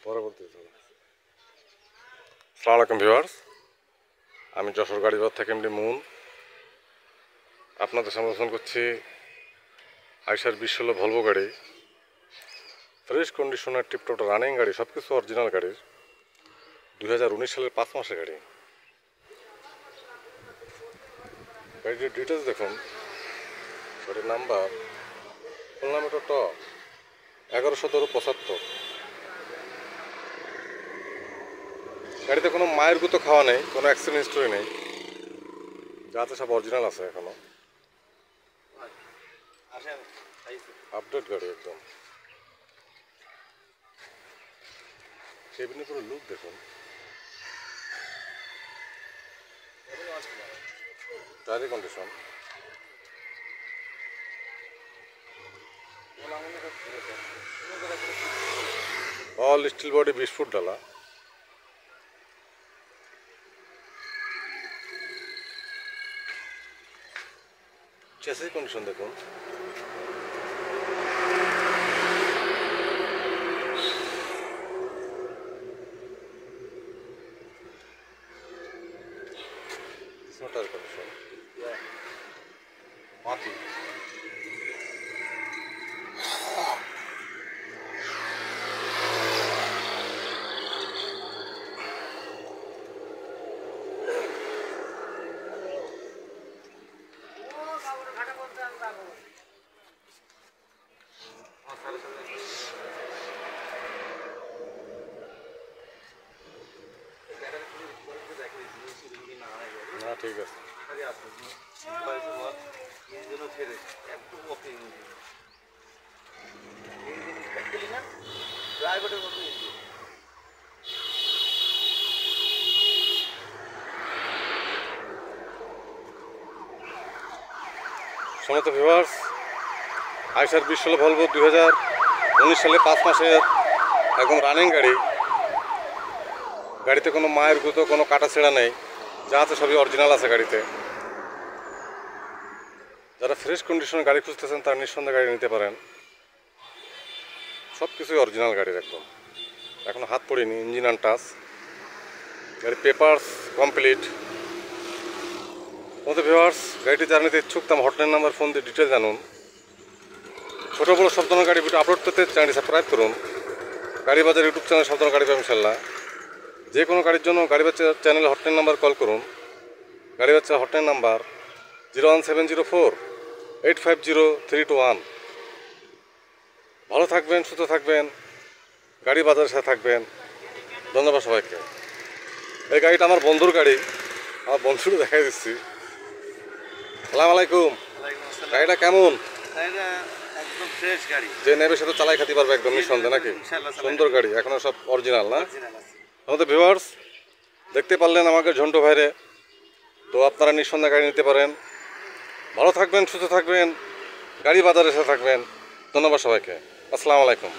পরবর্তীতে আসসালামু আলাইকুম ভিউয়ার্স, আমি যশোর গাড়িঘর থেকে এমডি মুন আপনাদের সামনে উপস্থাপন করছি আইসার 2016 ভলভো গাড়ি। ফ্রেশ কন্ডিশনার, টিপটপ রানিং গাড়ি, সব কিছু অরিজিনাল গাড়ির 2019 সালের 5 মাসের গাড়ি। গাড়িটির ডিটেলস দেখুন। গাড়ির নাম্বার খুলনা মেট্রো ট 1175। গাড়িতে কোনো মায়ের গুঁতো খাওয়া নেই, কোনো অ্যাক্সিডেন্ট হিস্টোরি নেই, যাতে সব অরিজিনাল আছে। এখনো আপডেট গাড়ি একদম। কেবিনের পুরো লুক দেখুন। টায়ারের condition all steel body, 20 foot ডালা। চেসিস কন্ডিশন দেখুন। টায়ার কন্ডিশন মাটি। না ঠিক আছে। সমস্ত ভিউয়ার্স, আইসার 2016 ভলভো 2019 সালে 5 মাসের একদম রানিং গাড়ি। গাড়িতে কোনো মায়ের গুঁতো, কোনো কাটা ছেঁড়া নেই, যা আছে সবই অরিজিনাল আছে গাড়িতে। যারা ফ্রেশ কন্ডিশনে গাড়ি খুঁজতেছেন তারা নিঃসন্দেহে গাড়ি নিতে পারেন। সব কিছুই অরিজিনাল গাড়ির একদম। এখনও হাত পড়িনি, ইঞ্জিন আনটাচ, গাড়ির পেপারস কমপ্লিট। আমাদের ভিউয়ার্স, গাড়িটি যারা নিতে ইচ্ছুক তার হটলাইন নাম্বার ফোন দিয়ে ডিটেল জানুন। ছোটো বড়ো সব ধরনের গাড়ি ভিডিও আপলোড করতে চ্যানেলটি সাবস্ক্রাইব করুন। গাড়ি বাজার ইউটিউব চ্যানেল সব ধরনের গাড়ি পাবেন ইনশাল্লাহ। যে কোনো গাড়ির জন্য গাড়ি বাচ্চা চ্যানেলে হটলাইন নাম্বার কল করুন। গাড়ি বাচ্চা হটলাইন নাম্বার 01704-850-321। ভালো থাকবেন, সুস্থ থাকবেন, গাড়ি বাজারের সাথে থাকবেন। ধন্যবাদ সবাইকে। এই গাড়িটা আমার বন্ধুর গাড়ি, আমার বন্ধুকে দেখাই দিচ্ছি। আসসালামু আলাইকুম। গাড়িটা কেমন? একদম ফ্রেশ গাড়ি, যে নেবে সে তো চালাই খেতে পারবে একদম নিঃসন্দেহে, নাকি? সুন্দর গাড়ি, এখনো সব অরিজিনাল না? আমাদের ভিউয়ার্স দেখতে পারলেন আমাকে ঝন্টু ভাইরে। তো আপনারা নিঃসন্দেহে গাড়ি নিতে পারেন। ভালো থাকবেন, সুস্থ থাকবেন, গাড়ি বাজারের সাথে থাকবেন। ধন্যবাদ সবাইকে। আসসালামু আলাইকুম।